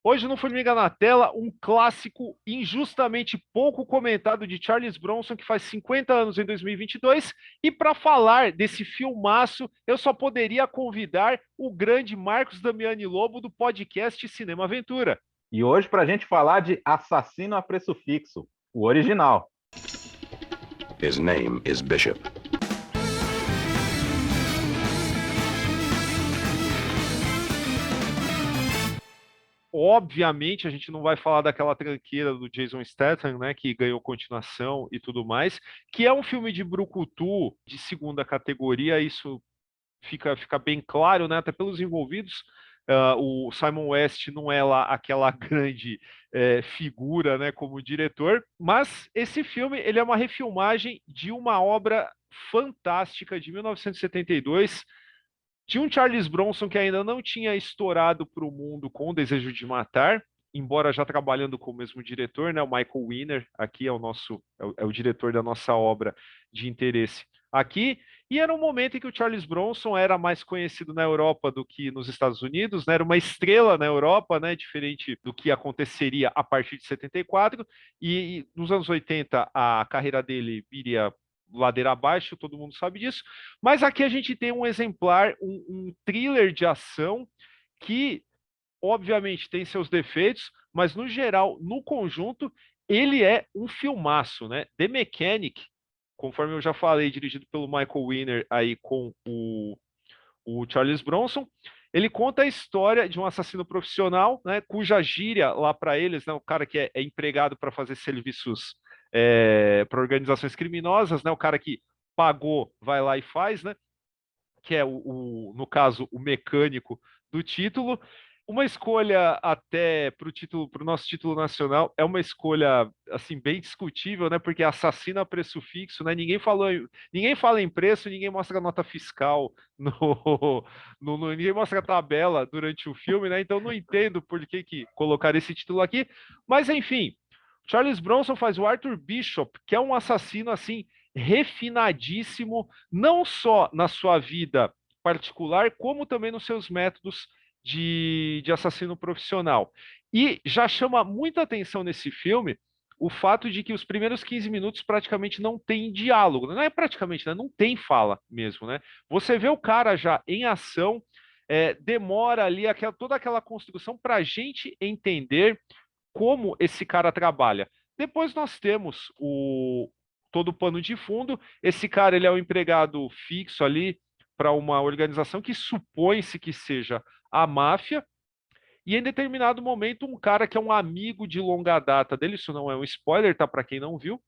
Hoje no Formiga na Tela, um clássico injustamente pouco comentado de Charles Bronson, que faz 50 anos em 2022. E para falar desse filmaço, eu só poderia convidar o grande Marcos Damiani Lobo do podcast Cinema Aventura. E hoje, para a gente falar de Assassino a Preço Fixo, o original. His name is Bishop. Obviamente, a gente não vai falar daquela tranqueira do Jason Statham, né, que ganhou continuação e tudo mais, que é um filme de brucutu de segunda categoria, isso fica bem claro, né, até pelos envolvidos. O Simon West não é lá aquela grande figura, né, como diretor, mas esse filme ele é uma refilmagem de uma obra fantástica de 1972 de um Charles Bronson que ainda não tinha estourado para o mundo com o Desejo de Matar, embora já trabalhando com o mesmo diretor, né, o Michael Winner, aqui é o diretor da nossa obra de interesse aqui, e era um momento em que o Charles Bronson era mais conhecido na Europa do que nos Estados Unidos, né, era uma estrela na Europa, né, diferente do que aconteceria a partir de 74, e nos anos 80 a carreira dele viria ladeira abaixo, todo mundo sabe disso. Mas aqui a gente tem um exemplar, um thriller de ação que, obviamente, tem seus defeitos, mas no geral, no conjunto, ele é um filmaço, né? The Mechanic, conforme eu já falei, dirigido pelo Michael Winner aí com o Charles Bronson. Ele conta a história de um assassino profissional, né, cuja gíria lá para eles, né, o cara que é empregado para fazer serviços para organizações criminosas, né, o cara que pagou, vai lá e faz, né, que é no caso, o mecânico do título. Uma escolha até para o título, para o nosso título nacional, é uma escolha assim bem discutível, né? Porque assassina a preço fixo, né? Ninguém fala em preço, ninguém mostra a nota fiscal ninguém mostra a tabela durante o filme, né? Então não entendo por que colocar esse título aqui, mas enfim, Charles Bronson faz o Arthur Bishop, que é um assassino assim refinadíssimo, não só na sua vida particular, como também nos seus métodos de assassino profissional. E já chama muita atenção nesse filme o fato de que os primeiros 15 minutos praticamente não tem diálogo. Não é praticamente, né? Não tem fala mesmo, né? Você vê o cara já em ação, demora ali toda aquela construção para a gente entender como esse cara trabalha. Depois nós temos todo o pano de fundo. Esse cara ele é um empregado fixo ali para uma organização que supõe-se que seja a máfia. E em determinado momento, um cara que é um amigo de longa data dele, isso não é um spoiler, tá? Para quem não viu,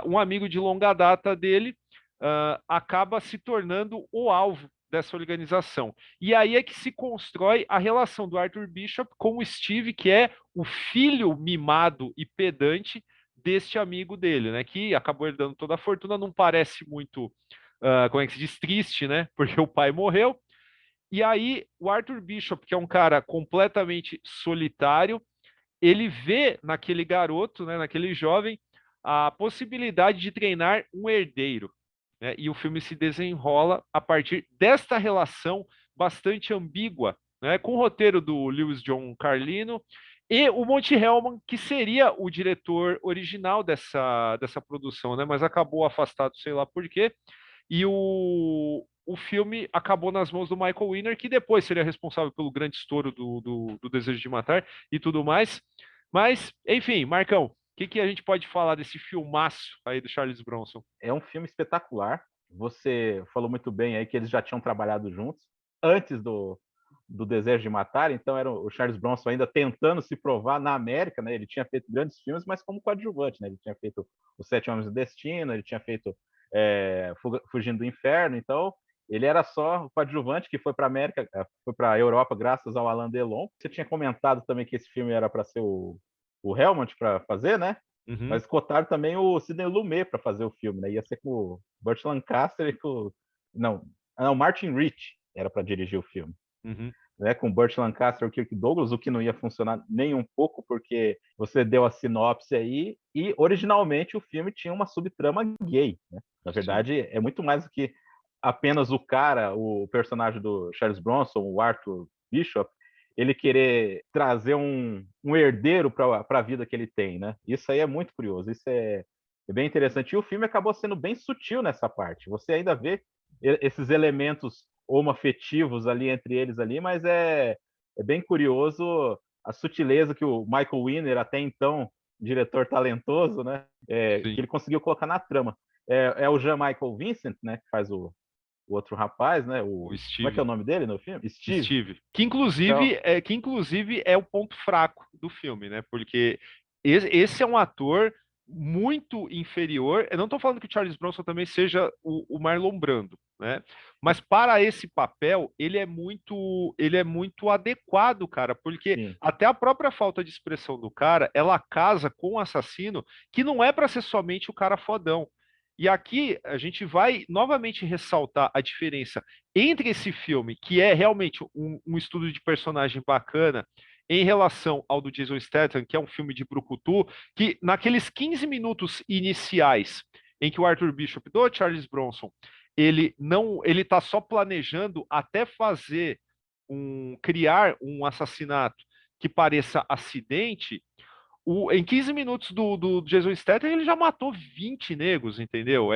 um amigo de longa data dele acaba se tornando o alvo dessa organização. E aí é que se constrói a relação do Arthur Bishop com o Steve, que é o filho mimado e pedante deste amigo dele, né? Que acabou herdando toda a fortuna, não parece muito, como é que se diz, triste, né? Porque o pai morreu. E aí o Arthur Bishop, que é um cara completamente solitário, ele vê naquele garoto, né, naquele jovem, a possibilidade de treinar um herdeiro. Né? E o filme se desenrola a partir desta relação bastante ambígua, né, com o roteiro do Lewis John Carlino e o Monte Hellman, que seria o diretor original dessa produção, né, mas acabou afastado, sei lá por quê. E o filme acabou nas mãos do Michael Winner, que depois seria responsável pelo grande estouro do Desejo de Matar e tudo mais. Mas, enfim, Marcão, o que a gente pode falar desse filmaço aí do Charles Bronson? É um filme espetacular. Você falou muito bem aí que eles já tinham trabalhado juntos antes do Desejo de Matar, então era o Charles Bronson ainda tentando se provar na América, né? Ele tinha feito grandes filmes, mas como coadjuvante, né? Ele tinha feito Os Sete Homens do Destino, ele tinha feito Fugindo do Inferno, então ele era só o coadjuvante que foi para a América, foi para a Europa graças ao Alain Delon. Você tinha comentado também que esse filme era para ser o Helmut para fazer, né? Uhum, Mas cotaram também o Sidney Lumet para fazer o filme, né? Ia ser com o Burt Lancaster e com. Não, Martin Rich era para dirigir o filme. uhum. Né, com Burt Lancaster e o Kirk Douglas, o que não ia funcionar nem um pouco, porque você deu a sinopse aí, e originalmente o filme tinha uma subtrama gay. Né? Na Sim. verdade, é muito mais do que apenas o cara, o personagem do Charles Bronson, o Arthur Bishop, ele querer trazer um herdeiro para a vida que ele tem, né? Isso aí é muito curioso, isso é bem interessante. E o filme acabou sendo bem sutil nessa parte. Você ainda vê esses elementos homoafetivos ali entre eles ali, mas é bem curioso a sutileza que o Michael Winner, até então diretor talentoso, né, que ele conseguiu colocar na trama. É o Jean Michael Vincent, né, que faz o outro rapaz, né, O como é que é o Steve. nome dele no filme? Steve. Que Então, inclusive é o ponto fraco do filme, né? Porque esse é um ator muito inferior. Eu não estou falando que o Charles Bronson também seja o Marlon Brando, né? Mas para esse papel, ele é muito adequado, cara, porque sim, até a própria falta de expressão do cara, ela casa com um assassino que não é para ser somente o cara fodão. E aqui a gente vai novamente ressaltar a diferença entre esse filme, que é realmente um estudo de personagem bacana, em relação ao do Jason Statham, que é um filme de brucutu, que naqueles 15 minutos iniciais em que o Arthur Bishop do Charles Bronson, ele tá só planejando até criar um assassinato que pareça acidente, em 15 minutos do Jason Statham, ele já matou 20 negros, entendeu?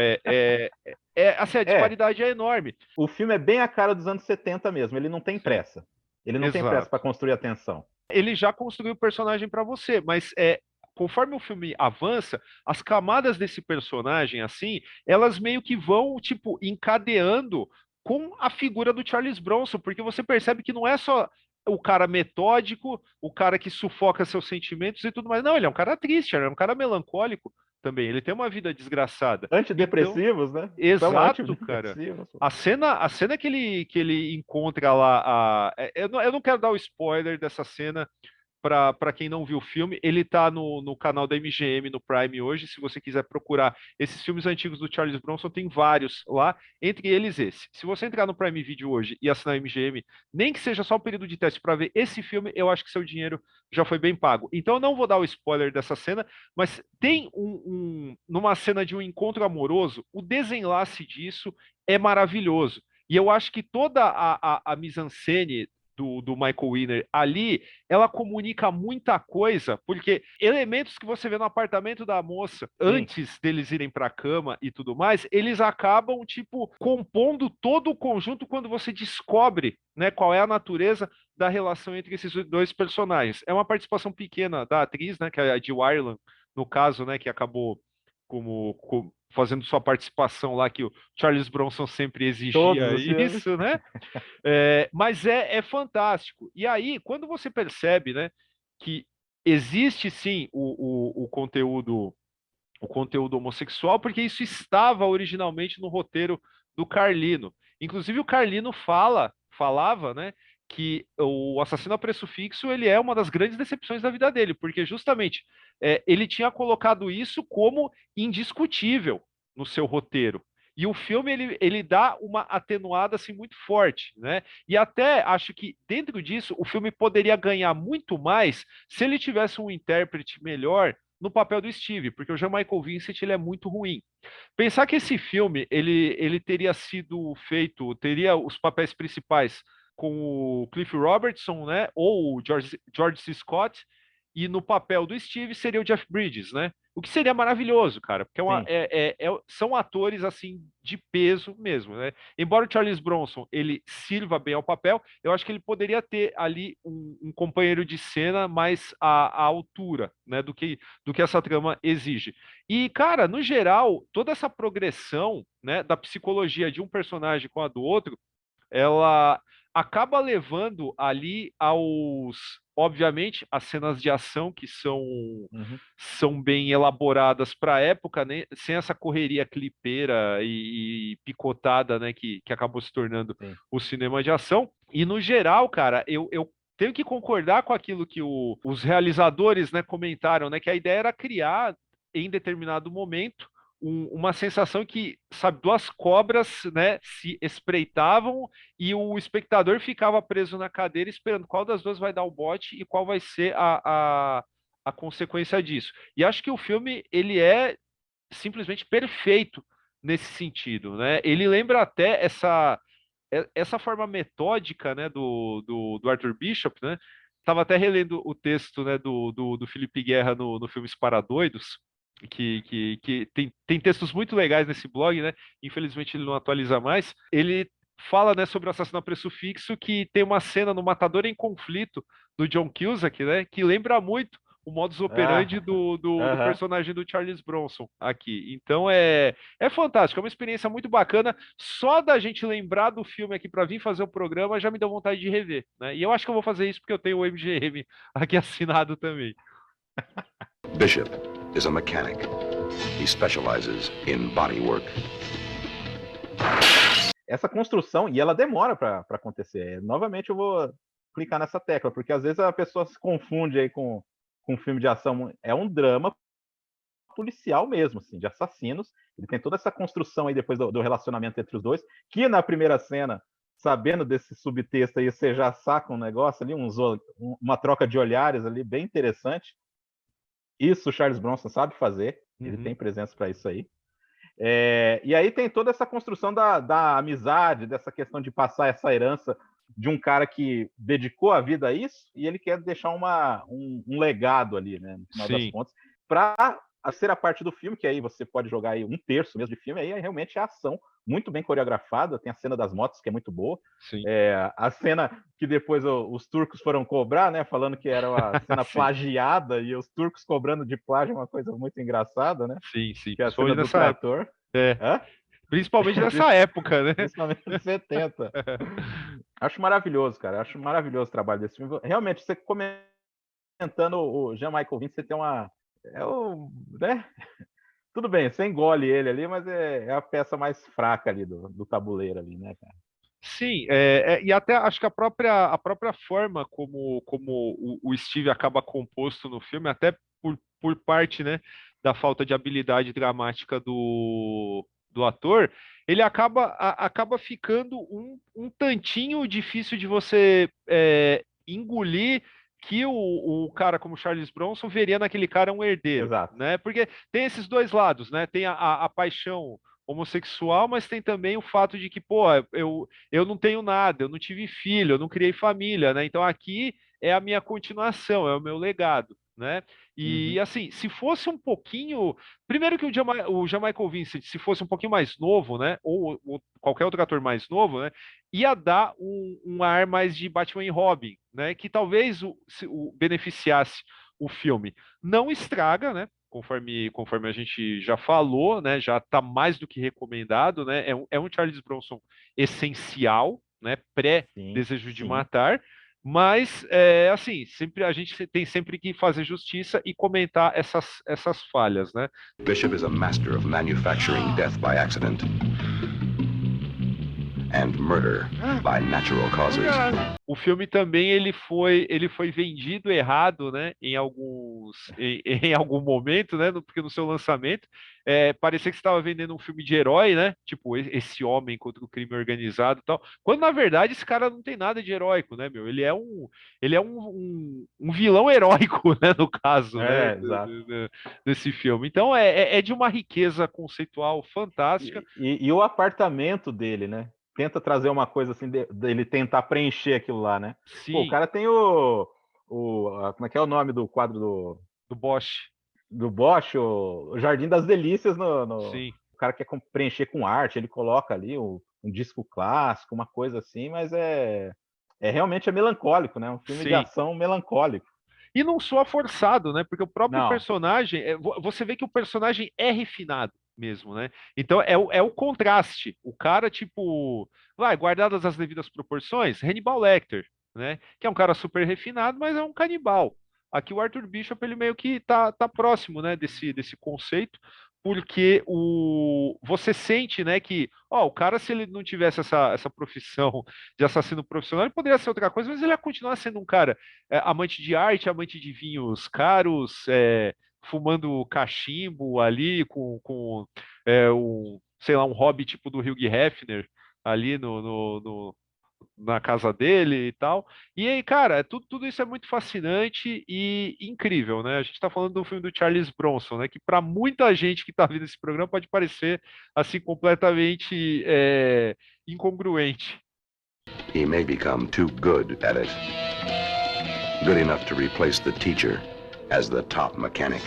Assim, a é, disparidade é enorme. o filme é bem a cara dos anos 70 mesmo, ele não tem Sim, pressa. Ele não tem pressa exato. para construir a tensão. Ele já construiu o personagem para você, mas conforme o filme avança, as camadas desse personagem, assim, elas meio que vão, tipo, encadeando com a figura do Charles Bronson, porque você percebe que não é só o cara metódico, o cara que sufoca seus sentimentos e tudo mais. Não, ele é um cara triste, ele é um cara melancólico também. Ele tem uma vida desgraçada. Então, Antidepressivos, né? São exato, cara. antidepressivos. A cena que ele encontra lá, eu não quero dar o spoiler dessa cena para quem não viu o filme. Ele tá no canal da MGM no Prime hoje. Se você quiser procurar esses filmes antigos do Charles Bronson, tem vários lá, entre eles esse. Se você entrar no Prime Video hoje e assinar a MGM, nem que seja só o período de teste para ver esse filme, eu acho que seu dinheiro já foi bem pago. Então eu não vou dar o spoiler dessa cena, mas tem numa cena de um encontro amoroso, o desenlace disso é maravilhoso. E eu acho que toda a mise-en-scène do Michael Winner ali, ela comunica muita coisa, porque elementos que você vê no apartamento da moça, Sim. antes deles irem para a cama e tudo mais, eles acabam, tipo, compondo todo o conjunto quando você descobre, né, qual é a natureza da relação entre esses dois personagens. É uma participação pequena da atriz, né, que é a de Ireland, no caso, né, que acabou fazendo sua participação lá, que o Charles Bronson sempre Todos exigia os filmes. isso, né? Mas é fantástico. E aí, quando você percebe, né, que existe sim o conteúdo homossexual, porque isso estava originalmente no roteiro do Carlino. Inclusive, o Carlino falava, né, que o Assassino a Preço Fixo ele é uma das grandes decepções da vida dele, porque justamente ele tinha colocado isso como indiscutível no seu roteiro. E o filme ele dá uma atenuada assim muito forte, né? E até acho que dentro disso o filme poderia ganhar muito mais se ele tivesse um intérprete melhor no papel do Steve, porque o Jean Michael Vincent ele é muito ruim. Pensar que esse filme ele teria sido feito, teria os papéis principais com o Cliff Robertson, né, ou o George C. Scott, e no papel do Steve seria o Jeff Bridges, né? O que seria maravilhoso, cara, porque Sim. são atores assim de peso mesmo, né? Embora o Charles Bronson ele sirva bem ao papel, eu acho que ele poderia ter ali um companheiro de cena mais à altura, né, do que essa trama exige. E, cara, no geral, toda essa progressão, né, da psicologia de um personagem com a do outro, ela acaba levando ali obviamente, as cenas de ação que são, Uhum. são bem elaboradas para a época, né? Sem essa correria clipeira e picotada, né? Que acabou se tornando Sim. o cinema de ação. E no geral, cara, eu tenho que concordar com aquilo que os realizadores, né, comentaram, né? Que a ideia era criar em determinado momento uma sensação que, sabe, duas cobras, né, se espreitavam e o espectador ficava preso na cadeira esperando qual das duas vai dar o bote e qual vai ser a consequência disso. E acho que o filme ele é simplesmente perfeito nesse sentido, né? Ele lembra até essa forma metódica, né, do Arthur Bishop, né? Tava até relendo o texto, né, do Felipe Guerra no filme Paradoidos, que tem textos muito legais nesse blog, né? Infelizmente ele não atualiza mais. Ele fala, né, sobre o assassino a preço fixo, que tem uma cena no Matador em Conflito do John Cusack, né, que lembra muito o modus operandi Ah, do aham. personagem do Charles Bronson aqui. Então é fantástico, é uma experiência muito bacana. Só da gente lembrar do filme aqui para vir fazer o programa já me deu vontade de rever, né? E eu acho que eu vou fazer isso porque eu tenho o MGM aqui assinado também. Bishop is a mechanic. He specializes in bodywork. Essa construção, e ela demora para acontecer. Novamente eu vou clicar nessa tecla, porque às vezes a pessoa se confunde aí com um filme de ação. É um drama policial mesmo, assim, de assassinos. Ele tem toda essa construção aí depois do relacionamento entre os dois, que na primeira cena, sabendo desse subtexto aí, você já saca um negócio ali, uma troca de olhares ali bem interessante. Isso o Charles Bronson sabe fazer, ele tem presença para isso aí. E aí tem toda essa construção da amizade, dessa questão de passar essa herança de um cara que dedicou a vida a isso e ele quer deixar um legado ali, né, no final das Sim. contas, para a terceira parte do filme, que aí você pode jogar aí 1/3 mesmo de filme, aí realmente é ação, muito bem coreografada, tem a cena das motos que é muito boa, Sim. a cena que depois os turcos foram cobrar, né, falando que era uma cena plagiada, e os turcos cobrando de plágio é uma coisa muito engraçada, né? Sim, sim. Que é a cena do Nessa trator. época. Hã? Principalmente nessa época, né? Principalmente nos 70. Acho maravilhoso, cara. Acho maravilhoso o trabalho desse filme. Realmente, você comentando o Jean Michael Vince, você tem uma. Né? Tudo bem, você engole ele ali, mas é a peça mais fraca ali do tabuleiro ali, né, cara? Sim, e até acho que a própria forma como o Steve acaba composto no filme, até por parte, né, da falta de habilidade dramática do ator, ele acaba ficando um tantinho difícil de você engolir que o cara como Charles Bronson veria naquele cara um herdeiro, Exato. né? Porque tem esses dois lados, né? Tem a paixão homossexual, mas tem também o fato de que, pô, eu não tenho nada, eu não tive filho, eu não criei família, né? Então aqui é a minha continuação, é o meu legado, né? E Uhum. assim, se fosse um pouquinho. Primeiro que o Jamaica Vincent, se fosse um pouquinho mais novo, né? Ou qualquer outro ator mais novo, né? Ia dar um ar mais de Batman e Robin, né? Que talvez o beneficiasse o filme. Não estraga, né? Conforme a gente já falou, né, já está mais do que recomendado, né, é um Charles Bronson essencial, né, Sim, pré-Desejo de sim. Matar, mas, assim, sempre a gente tem sempre que fazer justiça e comentar essas falhas, né? Bishop is a master of manufacturing death by accident and murder by natural causes. O filme também ele foi vendido errado, né? Em algum momento, né? Porque no seu lançamento parecia que você estava vendendo um filme de herói, né? Tipo esse homem contra o crime organizado, e tal. Quando na verdade esse cara não tem nada de heróico, né, meu? Ele é um vilão heróico, né? No caso, né? Exato. Desse filme. Então é de uma riqueza conceitual fantástica. E o apartamento dele, né? Tenta trazer uma coisa assim, dele tentar preencher aquilo lá, né? Pô, o Sim, cara tem como é que é o nome do quadro do Bosch. do Bosch, o Jardim das Delícias, Sim. o cara quer preencher com arte, ele coloca ali um disco clássico, uma coisa assim, mas realmente é melancólico, né? Um filme de Sim. ação melancólico. E não soa forçado, né? Porque o próprio Não, personagem, você vê que o personagem é refinado mesmo, né? Então é o contraste. O cara, tipo, vai, guardadas as devidas proporções, Hannibal Lecter, né? Que é um cara super refinado, mas é um canibal. Aqui o Arthur Bishop, ele meio que tá próximo, né, desse conceito, porque você sente, né, que, ó, o cara, se ele não tivesse essa profissão de assassino profissional, ele poderia ser outra coisa, mas ele ia continuar sendo um cara amante de arte, amante de vinhos caros, fumando cachimbo ali sei lá, um hobby tipo do Hugh Hefner ali na casa dele e tal. E aí, cara, tudo isso é muito fascinante e incrível, né? A gente está falando do filme do Charles Bronson, né? Que para muita gente que está vendo esse programa pode parecer assim completamente incongruente. He may become too good at it. good enough to replace the teacher as the top mechanic.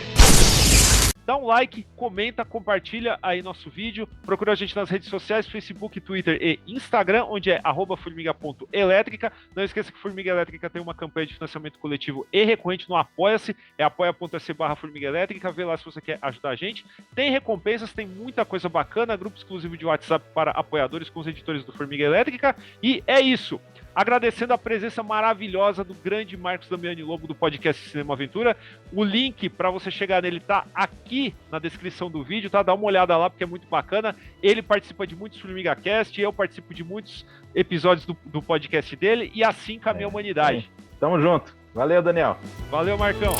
Dá um like, comenta, compartilha aí nosso vídeo. Procura a gente nas redes sociais, Facebook, Twitter e Instagram, onde é @formiga.elétrica. Não esqueça que Formiga Elétrica tem uma campanha de financiamento coletivo e recorrente no Apoia-se. É apoia.se/Formiga Elétrica. Vê lá se você quer ajudar a gente. Tem recompensas, tem muita coisa bacana. Grupo exclusivo de WhatsApp para apoiadores com os editores do Formiga Elétrica. E é isso. Agradecendo a presença maravilhosa do grande Marcos Damiani Lobo do podcast Cinema Aventura. O link para você chegar nele tá aqui na descrição do vídeo, tá? Dá uma olhada lá porque é muito bacana. Ele participa de muitos FormigaCast, eu participo de muitos episódios do podcast dele e assim caminha a humanidade. Tamo junto. Valeu, Daniel. Valeu, Marcão.